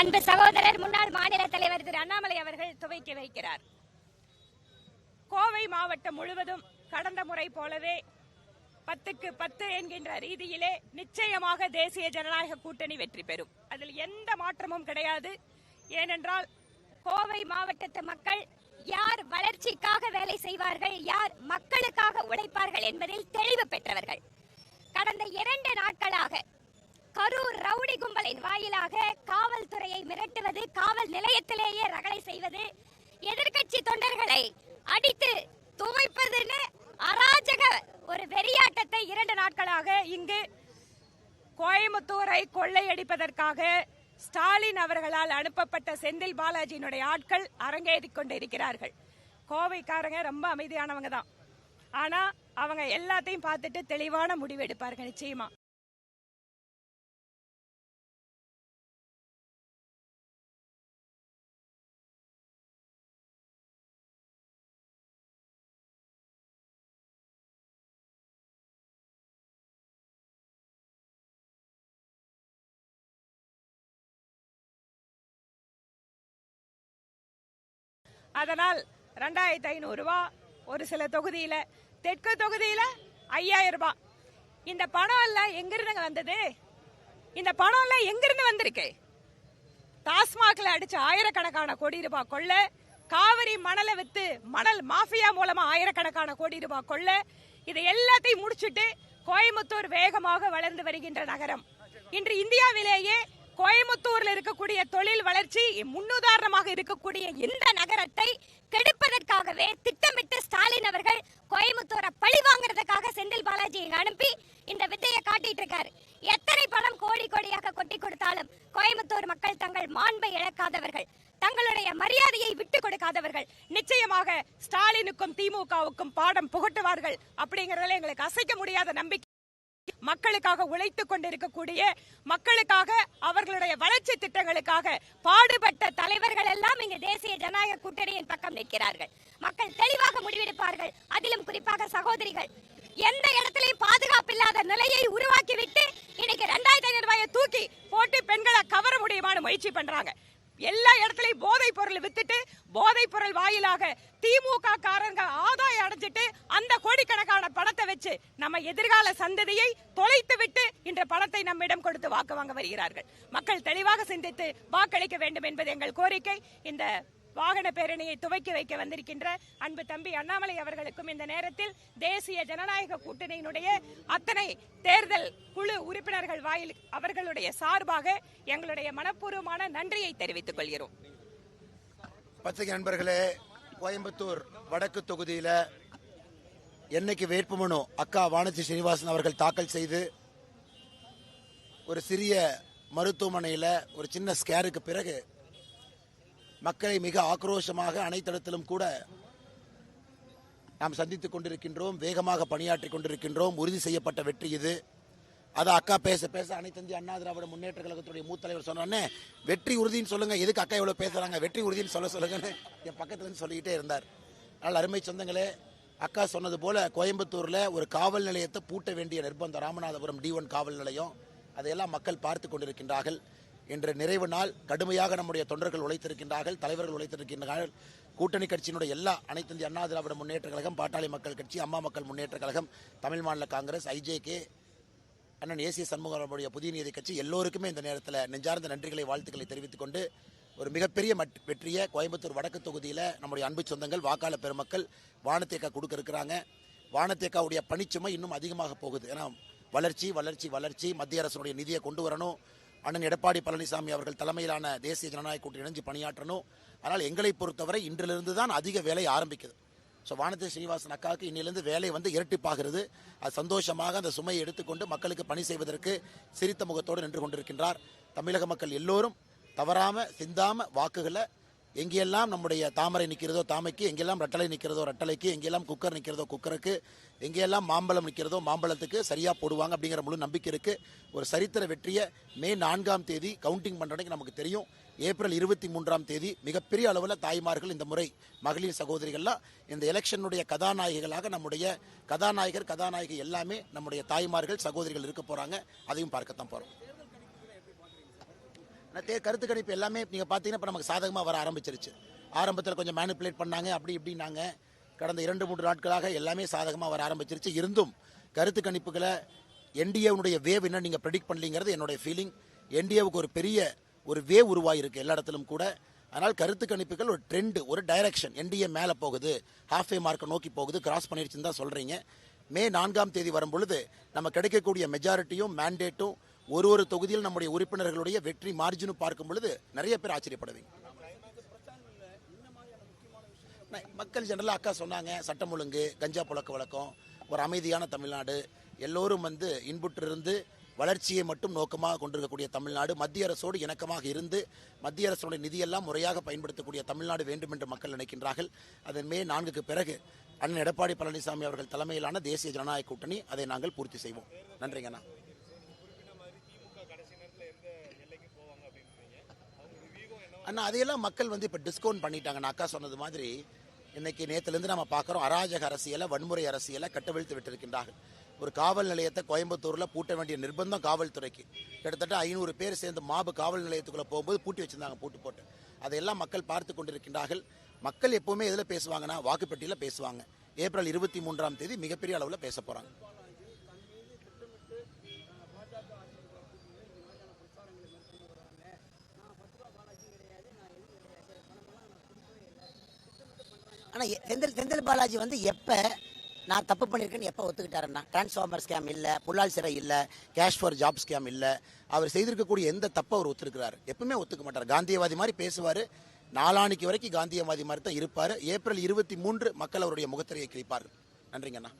அன்பு சகோதரர் முன்னாள் மாநில தலைவர் திரு அண்ணாமலை அவர்கள் துவக்கி வைக்கிறார். கோவை மாவட்டம் முழுவதும் கடந்த முறை போலவே 10க்கு 10 என்கின்ற ரீதியிலே நிச்சயமாக தேசிய ஜனநாயக கூட்டணி வெற்றி பெறும். அதில் எந்த மாற்றமும் கிடையாது. ஏனென்றால் கோவை மாவட்டத்து மக்கள் யார் வளர்ச்சிக்காக வேலை செய்வார்கள், யார் மக்களுக்காக உழைப்பார்கள் என்பதில் தெளிவு பெற்றவர்கள். கடந்த 2 நாட்களாக கரூர் ரவுடி கும்பலின் வாயிலாக காவல்துறையை மிரட்டுவது, காவல் நிலையத்திலேயே ரகளை செய்வது, எதிர்கட்சி தொண்டர்களை அடித்து துவைப்பதுன்னு அராஜக ஒரு வெறியாட்டத்தை 2 நாட்களாக இங்கு கோயம்புத்தூரை கொள்ளையடிப்பதற்காக ஸ்டாலின் அவர்களால் அனுப்பப்பட்ட செந்தில் பாலாஜியினுடைய ஆட்கள் அரங்கேறிக் கொண்டிருக்கிறார்கள். கோவைக்காரங்க ரொம்ப அமைதியானவங்க தான். ஆனா அவங்க எல்லாத்தையும் பார்த்துட்டு தெளிவான முடிவு எடுப்பார்கள் நிச்சயமா. அதனால் 2500 ரூபாய், ஒரு சில தொகுதியில, தெற்கு தொகுதியில 5000 ரூபாய். இந்த பணம் எல்லாம் எங்கிருந்து வந்தது? இந்த பணம் எல்லாம் எங்கிருந்து வந்திருக்கு? டாஸ்மாக்ல அடிச்ச ஆயிரக்கணக்கான கோடி ரூபாய் கொள்ள, காவிரி மணலை வித்து மணல் மாஃபியா மூலமா ஆயிரக்கணக்கான கோடி ரூபாய் கொள்ள, இதை எல்லாத்தையும் முடிச்சுட்டு கோயம்புத்தூர் வேகமாக வளர்ந்து வருகின்ற நகரம். இன்று இந்தியாவிலேயே கோயம்புத்தூர்ல இருக்கக்கூடிய தொழில் வளர்ச்சி முன்னுதாரணமாக இருக்கக்கூடிய இந்த நகரத்தை கெடுப்பதற்காகவே திட்டமிட்டு ஸ்டாலின் அவர்கள் கோயம்புத்தூரை பழி வாங்குறதுக்காக செந்தில் பாலாஜியை அனுப்பி இந்த வித்தையை காட்டிட்டு இருக்காரு. எத்தனை பணம் கோடி கோடியாக கொட்டி கொடுத்தாலும் கோயம்புத்தூர் மக்கள் தங்கள் மாண்பை இழக்காதவர்கள், தங்களுடைய மரியாதையை விட்டு கொடுக்காதவர்கள். நிச்சயமாக ஸ்டாலினுக்கும் திமுகவுக்கும் பாடம் புகட்டுவார்கள் அப்படிங்கறதுல எங்களுக்கு அசைக்க முடியாத நம்பிக்கை. மக்களுக்காக உழைத்துக் கொண்டிருக்கக்கூடிய, மக்களுக்காக அவர்களுடைய வளர்ச்சி திட்டங்களுக்காக பாடுபட்ட தலைவர்கள் எல்லாம் இங்கு தேசிய ஜனநாயக கூட்டணியின் பக்கம் நிற்கிறார்கள். மக்கள் தெளிவாக முடிவெடுப்பார்கள். அதிலும் குறிப்பாக சகோதரிகள் எந்த இடத்திலையும் பாதுகாப்பு இல்லாத நிலையை உருவாக்கிவிட்டு இன்னைக்கு 2500 ரூபாயை தூக்கி போட்டு பெண்களை கவர முடியுமான முயற்சி பண்றாங்க. எல்லா இடத்துலயும் போதைப் பொருள் வித்துட்டு, போதைப் பொருள் வாயிலாக திமுக காரங்க ஆதாயம் அடைஞ்சிட்டு அந்த கோடிக்கணக்கான பணத்தை வச்சு நம்ம எதிர்கால சந்ததியை தொலைத்து விட்டு இன்ற பணத்தை நம்மிடம் கொடுத்து வாக்கு வாங்க வருகிறார்கள். மக்கள் தெளிவாக சிந்தித்து வாக்களிக்க வேண்டும் என்பது எங்கள் கோரிக்கை. இந்த வாகன பேரணியை துவக்கி வைக்க வந்திருக்கின்ற அன்பு தம்பி அண்ணாமலை அவர்களுக்கும் இந்த நேரத்தில் தேசிய ஜனநாயக கூட்டணியினுடைய அத்தனை தேர்தல் குழு உறுப்பினர்கள் வாயில் அவர்களுடைய சார்பாக எங்களுடைய மனப்பூர்வமான நன்றியை தெரிவித்துக் கொள்கிறோம். பத்திரிகை நண்பர்களே, கோயம்புத்தூர் வடக்கு தொகுதியில என்னைக்கு வேட்புமனு அக்கா வானதி ஸ்ரீனிவாசன் அவர்கள் தாக்கல் செய்து ஒரு சிறிய மருத்துவமனையில் ஒரு சின்ன ஸ்கேருக்கு பிறகு மக்களை மிக ஆக்ரோஷமாக அனைத்திடத்திலும் கூட நாம் சந்தித்துக் கொண்டிருக்கின்றோம். வேகமாக பணியாற்றிக் கொண்டிருக்கின்றோம். உறுதி செய்யப்பட்ட வெற்றி இது. அதை அக்கா பேச பேச அனைத்து இந்திய அண்ணா திராவிட முன்னேற்ற கழகத்துடைய மூத்த தலைவர் சொன்னோன்னே வெற்றி உறுதின்னு சொல்லுங்க, எதுக்கு அக்கா எவ்வளவு பேசுறாங்க, வெற்றி உறுதின்னு சொல்லுங்கன்னு என் பக்கத்துல இருந்து சொல்லிக்கிட்டே இருந்தார். அதனால் அருமை சொந்தங்களே, அக்கா சொன்னது போல கோயம்புத்தூர்ல ஒரு காவல் நிலையத்தை பூட்ட வேண்டிய நிர்பந்தம், ராமநாதபுரம் D1 காவல் நிலையம், அதையெல்லாம் மக்கள் பார்த்து கொண்டிருக்கின்றார்கள். என்ற நிறைவு நாள் கடுமையாக நம்முடைய தொண்டர்கள் உழைத்திருக்கின்றார்கள், தலைவர்கள் உழைத்திருக்கின்றார்கள். கூட்டணி கட்சியினுடைய எல்லா அனைத்து இந்திய அண்ணா திராவிட முன்னேற்ற கழகம், பாட்டாளி மக்கள் கட்சி, அம்மா மக்கள் முன்னேற்ற கழகம், தமிழ் மாநில காங்கிரஸ், IJK, அண்ணன் ஏசிய சண்முகனுடைய புதிய நீதி கட்சி எல்லோருக்குமே இந்த நேரத்தில் நெஞ்சார்ந்த நன்றிகளை, வாழ்த்துக்களை தெரிவித்துக் கொண்டு ஒரு மிகப்பெரிய வெற்றியை கோயம்புத்தூர் வடக்கு தொகுதியில் நம்முடைய அன்பு சொந்தங்கள், வாக்காளர் பெருமக்கள் வானத்தேக்கா கொடுக்க இருக்கிறாங்க. வானத்தேக்காவுடைய பணிச்சுமை இன்னும் அதிகமாக போகுது. ஏன்னா வளர்ச்சி வளர்ச்சி வளர்ச்சி, மத்திய அரசுடைய நிதியை கொண்டு வரணும், அண்ணன் எடப்பாடி பழனிசாமி அவர்கள் தலைமையிலான தேசிய ஜனநாயக கூட்டணி இணைஞ்சு பணியாற்றணும். ஆனால் எங்களை பொறுத்தவரை இன்றிலிருந்து தான் அதிக வேலை ஆரம்பிக்குது. ஸோ வானதி ஸ்ரீனிவாசன் அக்காவுக்கு இன்னிலிருந்து வேலை இரட்டிப்பாகிறது. அது சந்தோஷமாக அந்த சுமையை எடுத்துக்கொண்டு மக்களுக்கு பணி செய்வதற்கு சிரித்த முகத்தோடு நின்று கொண்டிருக்கின்றார். தமிழக மக்கள் எல்லோரும் தவறாம சிந்தாம வாக்குகளை எங்கெல்லாம் நம்முடைய தாமரை நிற்கிறதோ தாமைக்கு, எங்கெல்லாம் ரெட்டலை நிற்கிறதோ ரெட்டலைக்கு, எங்கெல்லாம் குக்கர் நிற்கிறதோ குக்கருக்கு, எங்கெல்லாம் மாம்பழம் நிற்கிறதோ மாம்பழத்துக்கு சரியா போடுவாங்க அப்படிங்கிற முழு நம்பிக்கை இருக்கு. ஒரு சரித்திர வெற்றியை மே 4ஆம் தேதி கவுண்டிங் பண்றதுக்கு நமக்கு தெரியும். ஏப்ரல் 23ஆம் தேதி மிகப்பெரிய அளவில் தாய்மார்கள், இந்த முறை மகளிர் சகோதரிகள்லாம் இந்த எலெக்ஷனுடைய கதாநாயகிகளாக, நம்முடைய கதாநாயகி எல்லாமே நம்முடைய தாய்மார்கள் சகோதரிகள் இருக்க போறாங்க. அதையும் பார்க்கத்தான் போறோம். கருத்து கணிப்பு எல்லாமே நீங்க பாத்தீங்கன்னா இப்ப நமக்கு சாதகமா வர ஆரம்பிச்சிருச்சு. ஆரம்பத்தில் கொஞ்சம் மேனிப்புலேட் பண்ணாங்க, அப்படி இப்படின்னாங்க. கடந்த 2-3 நாட்களாக எல்லாமே சாதகமா வர ஆரம்பிச்சிருச்சு. இருந்தும் கருத்து கணிப்புகளை என்டிஏவுடைய வேவ் என்ன நீங்க ப்ரெடிக்ட் பண்ணலங்கிறது என்னுடைய ஃபீலிங். என்டிஏவுக்கு ஒரு பெரிய ஒரு வேவ் உருவாயிருக்கு எல்லா இடத்திலும் கூட. அதனால் கருத்து கணிப்புகள் ஒரு ட்ரெண்ட், ஒரு டைரக்ஷன், என்டிஏ மேலே போகுது, ஹாஃப் மார்க்கை நோக்கி போகுது, கிராஸ் பண்ணிடுச்சுன்னு தான் சொல்றீங்க. மே 4ஆம் தேதி வரும் பொழுது நம்ம கிடைக்கக்கூடிய மெஜாரிட்டியும் மேண்டேட்டும் ஒரு தொகுதியில் நம்முடைய உறுப்பினர்களுடைய வெற்றி மார்ஜினும் பார்க்கும் பொழுது நிறைய பேர் ஆச்சரியப்படுவீங்க. மக்கள் ஜெனரலா அக்கா சொன்னாங்க, சட்டம் ஒழுங்கு, கஞ்சா புழக்க வழக்கம், ஒரு அமைதியான தமிழ்நாடு, எல்லோரும் இன்புற்றிருந்து வளர்ச்சியை மட்டும் நோக்கமாக கொண்டிருக்கக்கூடிய தமிழ்நாடு, மத்திய அரசோடு இணக்கமாக இருந்து மத்திய அரசுடைய நிதியெல்லாம் முறையாக பயன்படுத்தக்கூடிய தமிழ்நாடு வேண்டும் என்று மக்கள் நினைக்கின்றார்கள். அதன் மே 4க்கு பிறகு அண்ணன் எடப்பாடி பழனிசாமி அவர்கள் தலைமையிலான தேசிய ஜனநாயக கூட்டணி அதை நாங்கள் பூர்த்தி செய்வோம். நன்றிங்கண்ணா. அண்ணா அதையெல்லாம் மக்கள் இப்போ டிஸ்கவுண்ட் பண்ணிட்டாங்க. நான் அக்கா சொன்னது மாதிரி இன்னைக்கு நேற்றுலேருந்து நம்ம பார்க்குறோம், அராஜக அரசியலை, வன்முறை அரசியலை கட்டவிழ்த்து விட்டிருக்கின்றார்கள். ஒரு காவல் நிலையத்தை கோயம்புத்தூரில் பூட்ட வேண்டிய நிர்பந்தம் காவல்துறைக்கு. கிட்டத்தட்ட 500 பேர் சேர்ந்து மாபு காவல் நிலையத்துக்குள்ளே போகும்போது பூட்டி வச்சிருந்தாங்க, பூட்டு போட்டு. அதையெல்லாம் மக்கள் பார்த்து கொண்டிருக்கின்றார்கள். மக்கள் எப்பவுமே எதில் பேசுவாங்கன்னா வாக்குப்பெட்டியில் பேசுவாங்க. ஏப்ரல் 23ஆம் தேதி மிகப்பெரிய அளவில் பேச போகிறாங்க. ஆனால் செந்தில் பாலாஜி எப்போ நான் தப்பு பண்ணியிருக்கேன்னு எப்போ ஒத்துக்கிட்டாருன்னா, டிரான்ஸ்ஃபார்மர் ஸ்கேம் இல்லை, புல்லால் சிறை இல்லை, கேஷ் ஃபார் ஜாப் ஸ்கேம் இல்லை, அவர் செய்திருக்கக்கூடிய எந்த தப்பை அவர் ஒத்துருக்கிறார். எப்பவுமே ஒத்துக்க மாட்டார். காந்தியவாதி மாதிரி பேசுவார், நாளானிக்கு வரைக்கும் காந்தியவாதி மாதிரி தான் இருப்பார். ஏப்ரல் 23 மக்கள் அவருடைய முகத்திரையை கிழிப்பார்கள். நன்றிங்கண்ணா.